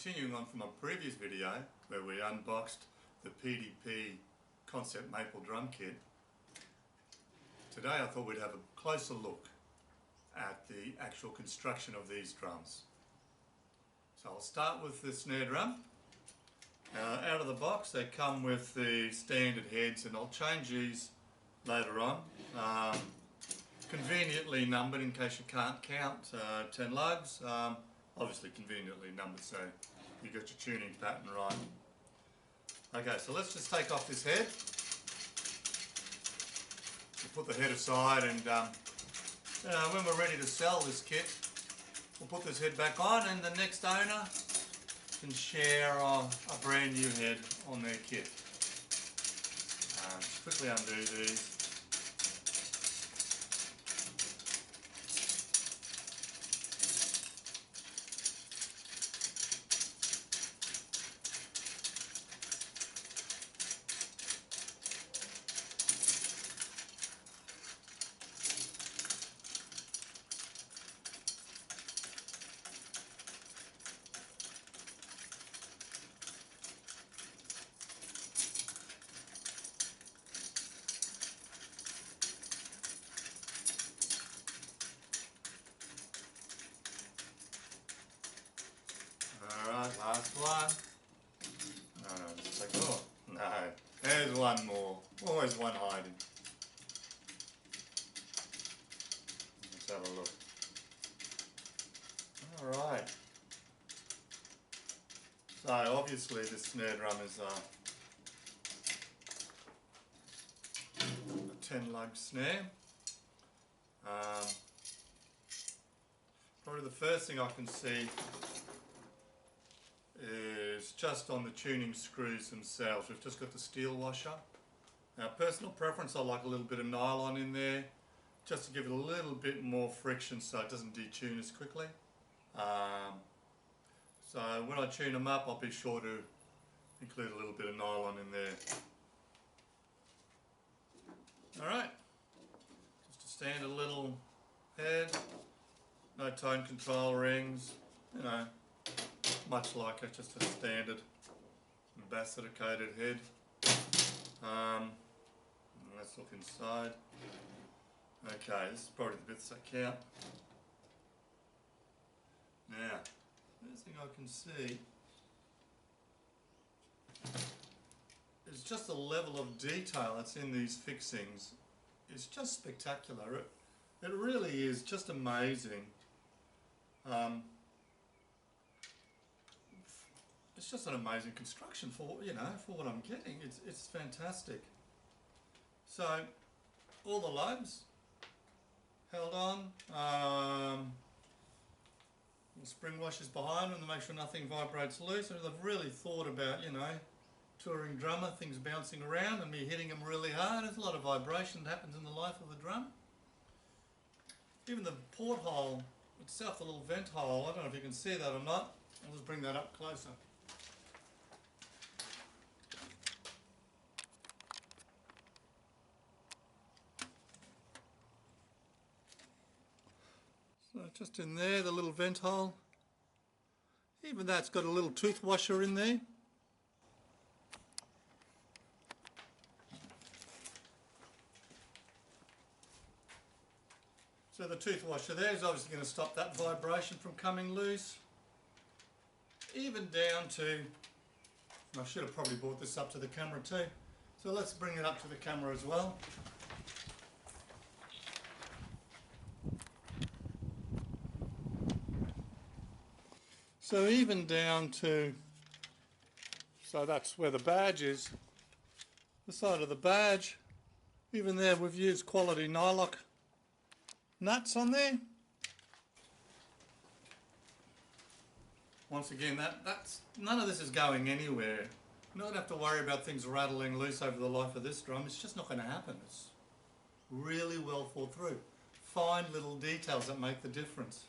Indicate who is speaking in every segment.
Speaker 1: Continuing on from a previous video where we unboxed the PDP Concept Maple drum kit, today I thought we'd have a closer look at the actual construction of these drums. So I'll start with the snare drum. Out of the box they come with the standard heads, and I'll change these later on. Conveniently numbered in case you can't count 10 lugs. Obviously conveniently numbered so you got your tuning pattern right. Okay, so let's just take off this head. We'll put the head aside, and when we're ready to sell this kit, we'll put this head back on, and the next owner can share a brand new head on their kit. Just quickly undo these. Alright, last one. No, just like, oh, no, there's one more. Always one hiding. Let's have a look. Alright. So obviously this snare drum is a 10 lug snare. Probably the first thing I can see is just on the tuning screws themselves. We've just got the steel washer. Now, personal preference, I like a little bit of nylon in there just to give it a little bit more friction so it doesn't detune as quickly. So when I tune them up, I'll be sure to include a little bit of nylon in there. Alright, just a standard little head, no tone control rings, you know, much like just a standard ambassador coated head. Let's look inside. Okay, this is probably the bits that count. Now, first thing I can see is just the level of detail that's in these fixings. It's just spectacular. It really is just amazing. It's just an amazing construction for, you know, for what I'm getting. It's fantastic. So all the lugs held on. The spring washers behind them to make sure nothing vibrates loose. And they've really thought about, you know, touring drummer, things bouncing around and me hitting them really hard. There's a lot of vibration that happens in the life of a drum. Even the porthole itself, the little vent hole, I don't know if you can see that or not. I'll just bring that up closer. So just in there, the little vent hole. Even that's got a little tooth washer in there. So the tooth washer there is obviously going to stop that vibration from coming loose. Even down to, I should have probably brought this up to the camera too. So let's bring it up to the camera as well. So even down to, so that's where the badge is, the side of the badge, even there we've used quality nylock nuts on there. Once again, that's none of this is going anywhere. You don't have to worry about things rattling loose over the life of this drum. It's just not going to happen. It's really well thought through. Fine little details that make the difference.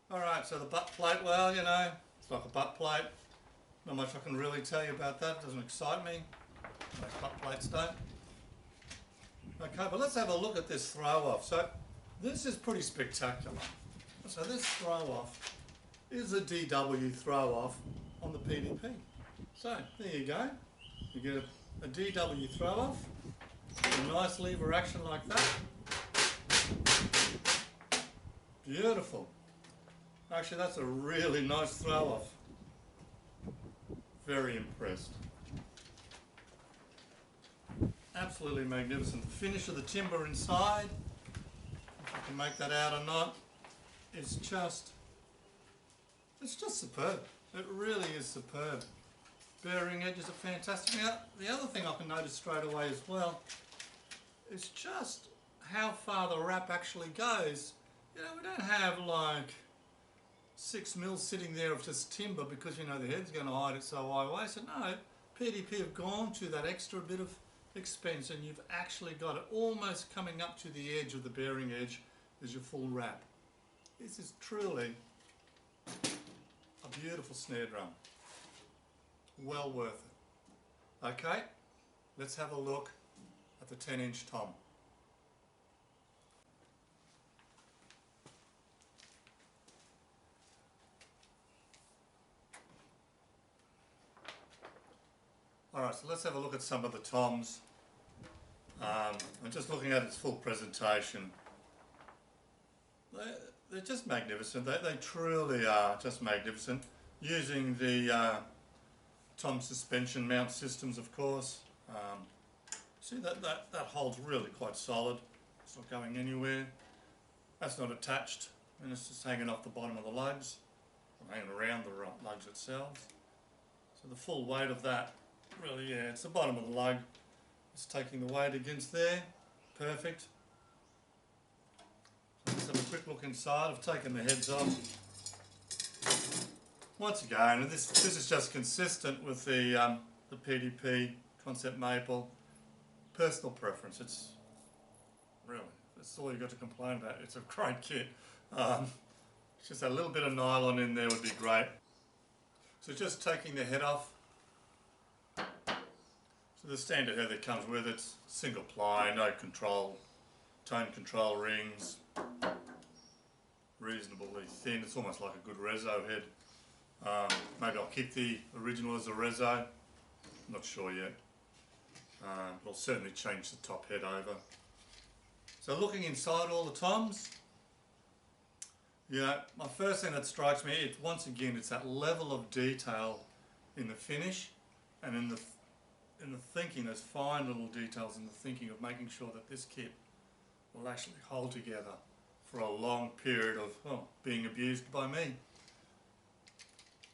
Speaker 1: Alright, so the butt plate, well, you know, it's like a butt plate. Not much I can really tell you about that. It doesn't excite me. Most butt plates don't. Okay, but let's have a look at this throw off. So this is pretty spectacular. So this throw off is a DW throw off on the PDP. So there you go. You get a DW throw off, a nice lever action like that. Beautiful. Actually, that's a really nice throw off. Very impressed. Absolutely magnificent. The finish of the timber inside, if you can make that out or not, is just, it's just superb. It really is superb. Bearing edges are fantastic. Now, the other thing I can notice straight away as well is just how far the wrap actually goes. You know, we don't have like 6 mils sitting there of just timber because, you know, the head's going to hide it so high away. So no, PDP have gone to that extra bit of expense and you've actually got it almost coming up to the edge of the bearing edge as your full wrap. This is truly a beautiful snare drum. Well worth it. Okay, let's have a look at the 10-inch tom. Alright, so let's have a look at some of the toms. I'm just looking at its full presentation. They're just magnificent. They truly are just magnificent. Using the tom suspension mount systems, of course. See that holds really quite solid. It's not going anywhere. That's not attached, and it's just hanging off the bottom of the lugs, hanging around the lugs itself. So the full weight of that, really, yeah, it's the bottom of the lug. It's taking the weight against there. Perfect. So let's have a quick look inside. I've taken the heads off. Once again, this is just consistent with the PDP Concept Maple. Personal preference. It's really, that's all you've got to complain about. It's a great kit. Just a little bit of nylon in there would be great. So just taking the head off. So the standard head that comes with it's single ply, no control, tone control rings, reasonably thin. It's almost like a good reso head. Maybe I'll keep the original as a reso. Not sure yet. But I'll certainly change the top head over. So looking inside all the toms, yeah, my first thing that strikes me, once again, it's that level of detail in the finish and in the thinking, those fine little details in the thinking of making sure that this kit will actually hold together for a long period of, well, being abused by me.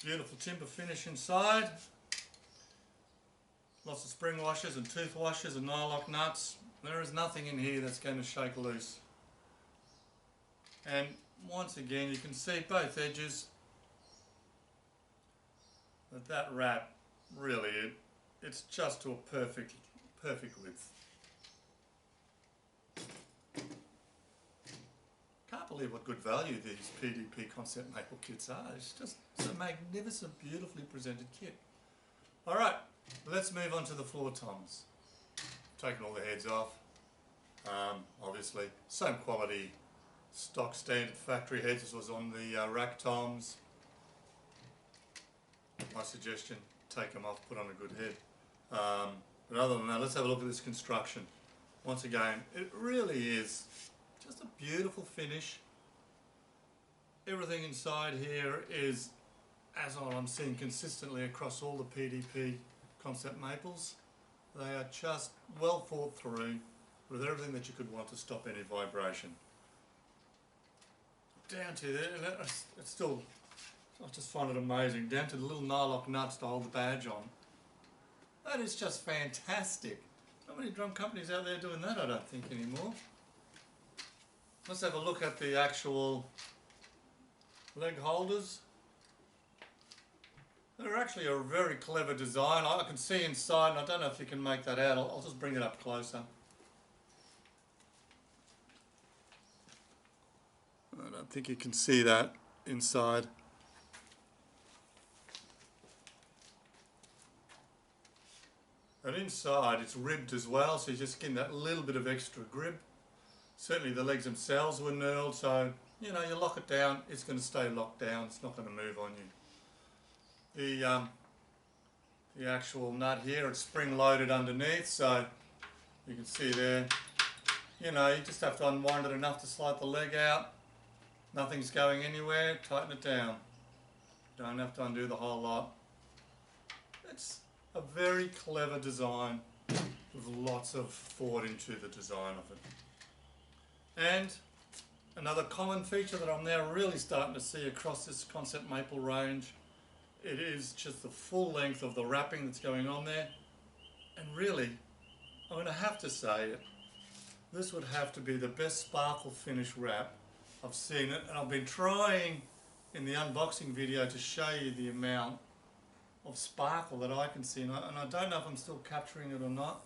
Speaker 1: Beautiful timber finish inside. Lots of spring washers and tooth washers and nylock nuts. There is nothing in here that's going to shake loose. And once again, you can see both edges. That wrap, really, it's just to a perfect width. Can't believe what good value these PDP Concept Maple kits are. It's a magnificent, beautifully presented kit. Alright, let's move on to the floor toms. Taken all the heads off. Obviously, same quality stock standard factory heads as was on the rack toms. My suggestion, take them off, put on a good head. But other than that, let's have a look at this construction. Once again, it really is just a beautiful finish. Everything inside here is, as I'm seeing consistently across all the PDP Concept Maples, they are just well thought through with everything that you could want to stop any vibration. Down to there, it's still, I just find it amazing, down to the little nylock nuts to hold the badge on. That is just fantastic. Not many drum companies out there doing that, I don't think, anymore. Let's have a look at the actual leg holders. They're actually a very clever design. I can see inside, and I don't know if you can make that out. I'll just bring it up closer. I don't think you can see that inside. And inside it's ribbed as well, so you're just getting that little bit of extra grip. Certainly the legs themselves were knurled, so you know, you lock it down, it's going to stay locked down, it's not going to move on you. The actual nut here, it's spring loaded underneath, so you can see there, you know, you just have to unwind it enough to slide the leg out. Nothing's going anywhere, tighten it down. Don't have to undo the whole lot. It's a very clever design with lots of thought into the design of it. And another common feature that I'm now really starting to see across this Concept Maple range, it is just the full length of the wrapping that's going on there. And really, I'm going to have to say it, this would have to be the best sparkle finish wrap I've seen it, and I've been trying in the unboxing video to show you the amount of sparkle that I can see, and I don't know if I'm still capturing it or not.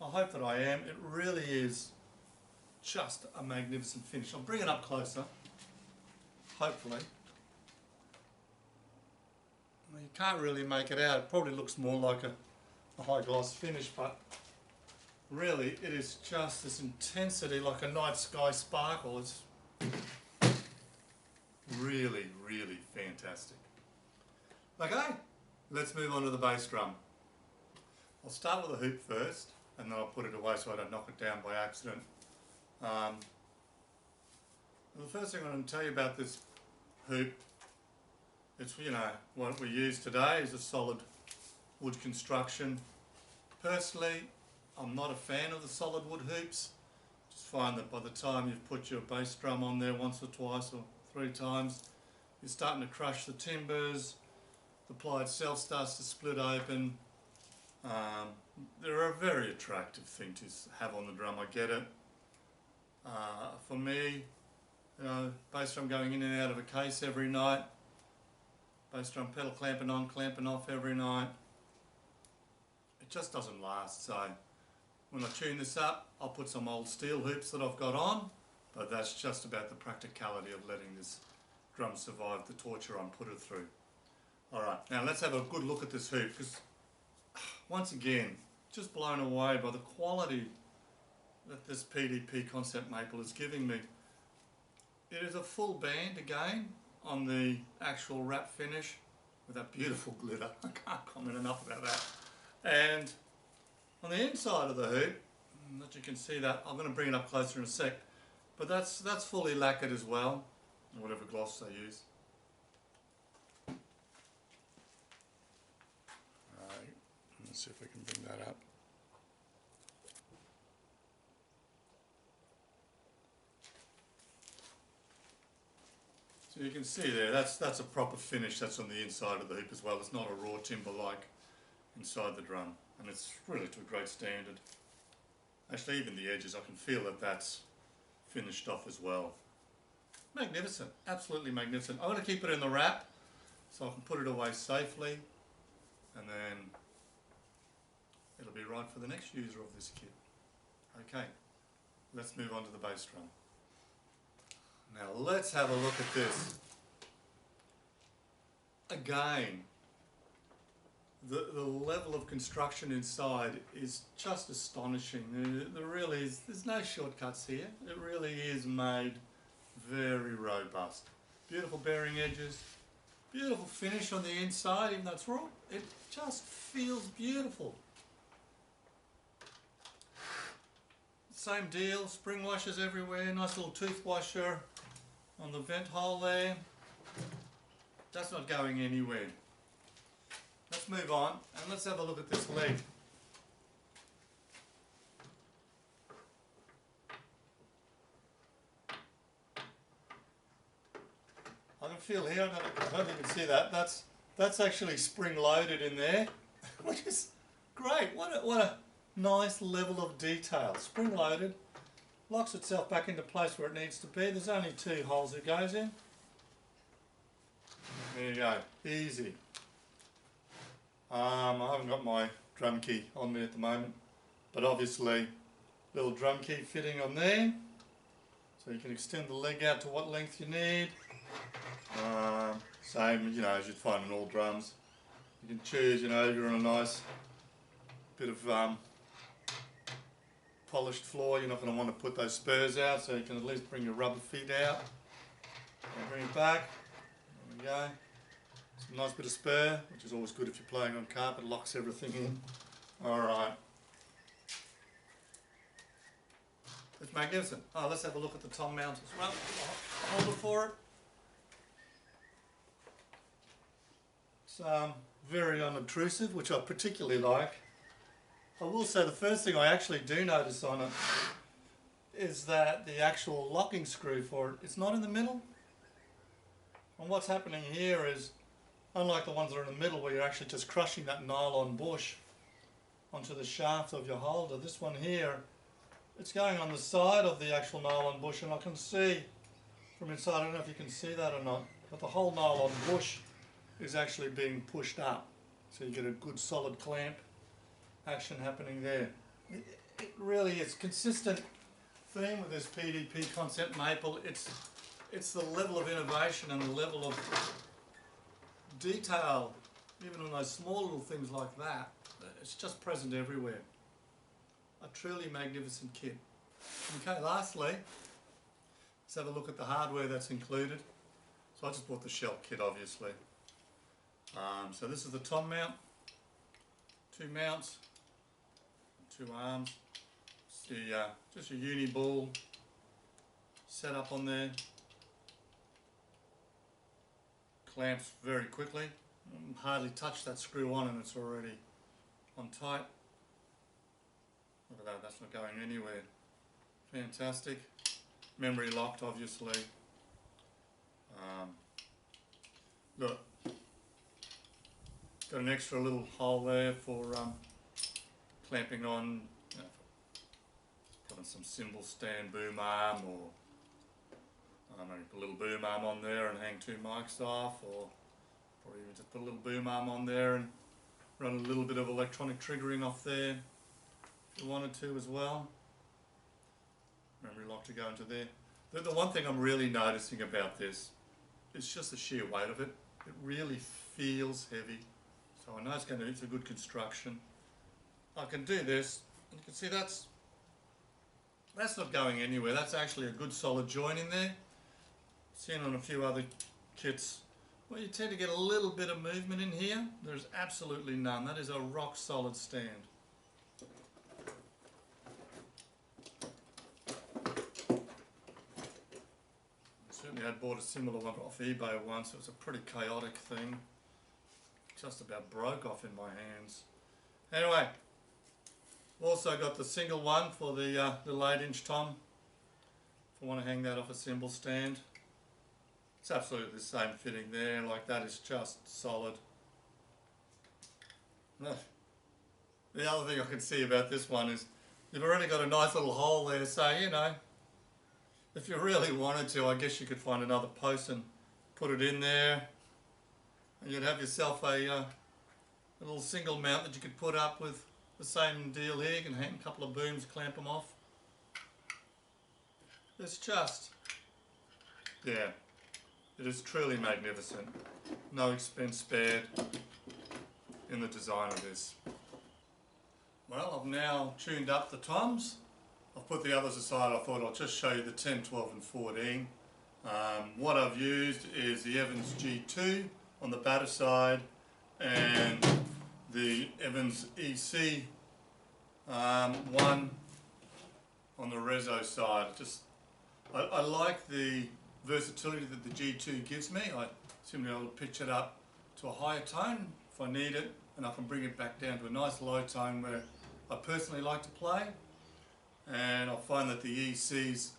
Speaker 1: I hope that I am. It really is just a magnificent finish. I'll bring it up closer, hopefully. Well, you can't really make it out. It probably looks more like a high gloss finish, but really it is just this intensity, like a night sky sparkle. It's really, really fantastic. Okay, let's move on to the bass drum. I'll start with the hoop first, and then I'll put it away so I don't knock it down by accident. The first thing I'm going to tell you about this hoop, it's, you know, what we use today is a solid wood construction. Personally, I'm not a fan of the solid wood hoops. Just find that by the time you've put your bass drum on there once or twice or 3 times, you're starting to crush the timbers, the ply itself starts to split open. They're a very attractive thing to have on the drum, I get it. For me, you know, bass drum going in and out of a case every night, bass drum pedal clamping on, clamping off every night, it just doesn't last. So when I tune this up, I'll put some old steel hoops that I've got on, but that's just about the practicality of letting this drum survive the torture I'm put it through. Alright, now let's have a good look at this hoop, because once again, just blown away by the quality that this PDP Concept Maple is giving me. It is a full band again on the actual wrap finish with that beautiful glitter. I can't comment enough about that. And on the inside of the hoop, that you can see that, I'm going to bring it up closer in a sec, but that's fully lacquered as well, whatever gloss they use. Alright, let's see if we can bring that up. So you can see there, that's a proper finish that's on the inside of the hoop as well. It's not a raw timber like inside the drum, and it's really to a great standard. Actually, even the edges, I can feel that that's finished off as well. Magnificent, absolutely magnificent. I want to keep it in the wrap so I can put it away safely, and then it'll be right for the next user of this kit. Okay, let's move on to the bass drum. Now let's have a look at this. Again, the level of construction inside is just astonishing. There really is, there's no shortcuts here. It really is made very robust. Beautiful bearing edges, beautiful finish on the inside, even though it's raw. It just feels beautiful. Same deal, spring washers everywhere, nice little tooth washer on the vent hole there. That's not going anywhere. Let's move on and let's have a look at this leg. I can feel here, I don't know if you can see that, that's actually spring loaded in there, which is great. What a nice level of detail. Spring loaded, locks itself back into place where it needs to be. There's only 2 holes it goes in. There you go, easy. I haven't got my drum key on me at the moment, but obviously little drum key fitting on there, so you can extend the leg out to what length you need. Same, you know, as you'd find in all drums. You can choose, you know, you're on a nice bit of polished floor, you're not going to want to put those spurs out, so you can at least bring your rubber feet out and bring it back. There we go. Some nice bit of spur, which is always good if you're playing on carpet, locks everything in. Alright. It's magnificent. Oh, let's have a look at the tom mount as well. I'll hold it for it. It's very unobtrusive, which I particularly like. I will say the first thing I actually do notice on it is that the actual locking screw for it is not in the middle. And what's happening here is, unlike the ones that are in the middle where you're actually just crushing that nylon bush onto the shaft of your holder, this one here, it's going on the side of the actual nylon bush, and I can see from inside, I don't know if you can see that or not, but the whole nylon bush is actually being pushed up. So you get a good solid clamp action happening there. It really is consistent theme with this PDP Concept Maple. It's the level of innovation and the level of detail, even on those small little things like that. It's just present everywhere. A truly magnificent kit. Okay, lastly, let's have a look at the hardware that's included. So I just bought the shell kit, obviously. So this is the tom mount, 2 mounts, 2 arms. It's just your uni ball set up on there. Clamps very quickly. Hardly touch that screw on and it's already on tight. Look at that, that's not going anywhere. Fantastic. Memory locked, obviously. Look, got an extra little hole there for clamping on, you know, putting some cymbal stand boom arm, or maybe put a little boom arm on there and hang 2 mics off, or probably even just put a little boom arm on there and run a little bit of electronic triggering off there if you wanted to as well. Memory lock to go into there. The one thing I'm really noticing about this is just the sheer weight of it. It really feels heavy. So I know it's a good construction. I can do this, and you can see that's not going anywhere. That's actually a good solid joint in there. Seen on a few other kits, well, you tend to get a little bit of movement in here. There's absolutely none. That is a rock solid stand. Certainly I bought a similar one off eBay once. It was a pretty chaotic thing. Just about broke off in my hands. Anyway, also got the single one for the little 8-inch tom. If I want to hang that off a cymbal stand. It's absolutely the same fitting there, like that is just solid. The other thing I can see about this one is you've already got a nice little hole there, so you know, if you really wanted to, I guess you could find another post and put it in there, and you'd have yourself a little single mount that you could put up with the same deal here. You can hang a couple of booms, clamp them off. It's just, yeah, it is truly magnificent. No expense spared in the design of this. Well, I've now tuned up the toms. I've put the others aside. I thought I'll just show you the 10, 12 and 14. What I've used is the Evans G2 on the batter side and the Evans EC one on the Rezo side. I like the versatility that the G2 gives me. I seem to be able to pitch it up to a higher tone if I need it, and I can bring it back down to a nice low tone where I personally like to play. And I find that the ECs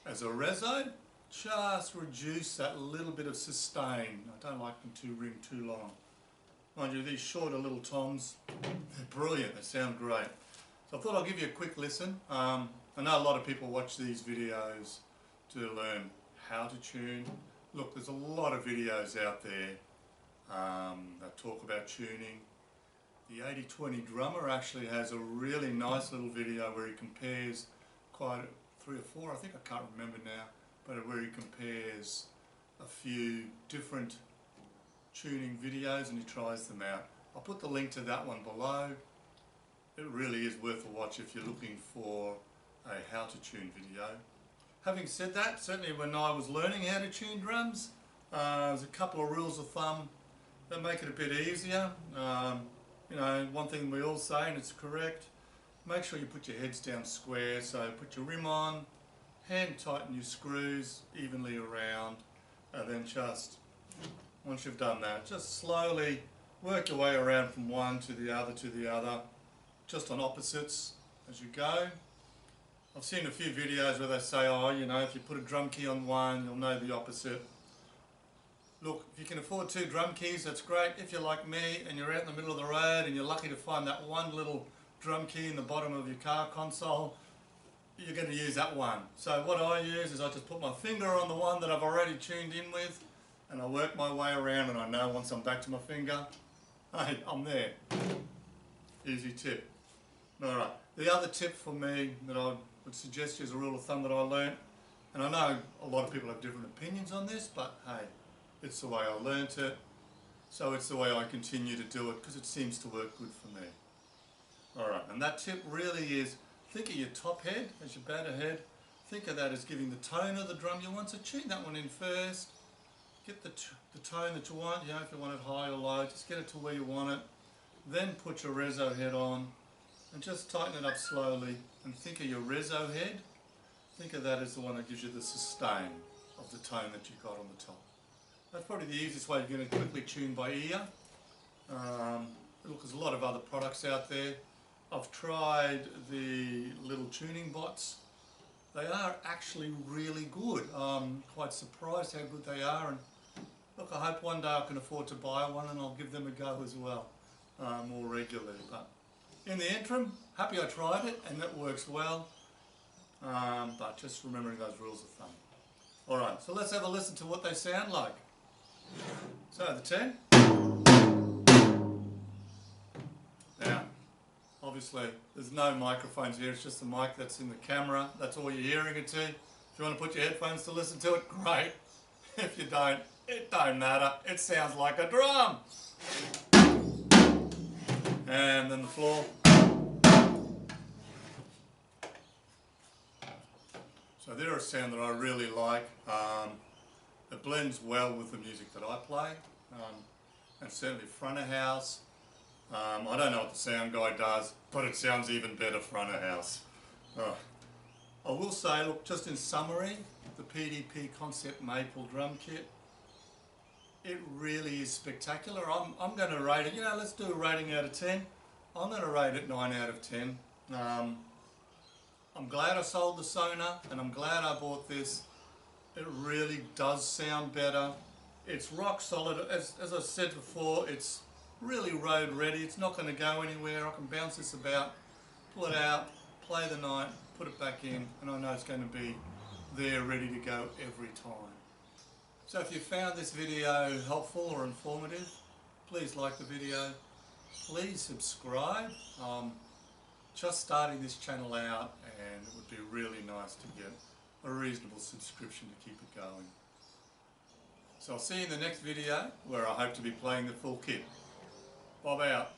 Speaker 1: as a Rezo just reduce that little bit of sustain. I don't like them to ring too long. Mind you, these shorter little toms, they're brilliant, they sound great. So I thought I'll give you a quick listen. I know a lot of people watch these videos to learn how to tune. Look, there's a lot of videos out there that talk about tuning. The 80-20 drummer actually has a really nice little video where he compares 3 or 4, I think, I can't remember now, but where he compares a few different tuning videos and he tries them out. I'll put the link to that one below. It really is worth a watch if you're looking for a how to tune video. Having said that, certainly when I was learning how to tune drums, there's a couple of rules of thumb that make it a bit easier. You know, one thing we all say, and it's correct, make sure you put your heads down square, so put your rim on, hand tighten your screws evenly around, and then just, once you've done that, just slowly work your way around from one to the other, just on opposites as you go. I've seen a few videos where they say, oh, you know, if you put a drum key on one, you'll know the opposite. Look, if you can afford 2 drum keys, that's great. If you're like me and you're out in the middle of the road and you're lucky to find that one little drum key in the bottom of your car console, you're going to use that one. So what I use is I just put my finger on the one that I've already tuned in with, and I work my way around, and I know once I'm back to my finger, hey, I'm there. Easy tip. Alright, the other tip for me that I would suggest is a rule of thumb that I learnt, and I know a lot of people have different opinions on this, but hey, it's the way I learnt it, so it's the way I continue to do it because it seems to work good for me. Alright, and that tip really is, think of your top head as your batter head. Think of that as giving the tone of the drum you want, so tune that one in first. Get the tone that you want, you know, if you want it high or low, just get it to where you want it. Then put your reso head on and just tighten it up slowly, and think of your reso head. Think of that as the one that gives you the sustain of the tone that you've got on the top. That's probably the easiest way you're going to quickly tune by ear. Look, there's a lot of other products out there. I've tried the little tuning bots. They are actually really good. I'm quite surprised how good they are, and look, I hope one day I can afford to buy one and I'll give them a go as well, more regularly. But in the interim, happy I tried it and it works well, but just remembering those rules of thumb. Alright, so let's have a listen to what they sound like. So the 10. Now, obviously there's no microphones here, it's just the mic that's in the camera, that's all you're hearing it to. If you want to put your headphones to listen to it, great. If you don't, it don't matter, it sounds like a drum. And then the floor. So they're a sound that I really like. It blends well with the music that I play, and certainly front of house. I don't know what the sound guy does, but it sounds even better front of house. I will say, look, just in summary, the PDP Concept Maple drum kit, it really is spectacular. I'm going to rate it, you know, let's do a rating out of 10. I'm going to rate it 9 out of 10. I'm glad I sold the Sonar, and I'm glad I bought this. It really does sound better. It's rock solid. As I said before, it's really road ready. It's not going to go anywhere. I can bounce this about, pull it out, play the night, put it back in, and I know it's going to be there ready to go every time. So if you found this video helpful or informative, please like the video. Please subscribe. Just starting this channel out, and it would be really nice to get a reasonable subscription to keep it going. So I'll see you in the next video, where I hope to be playing the full kit. Bob out.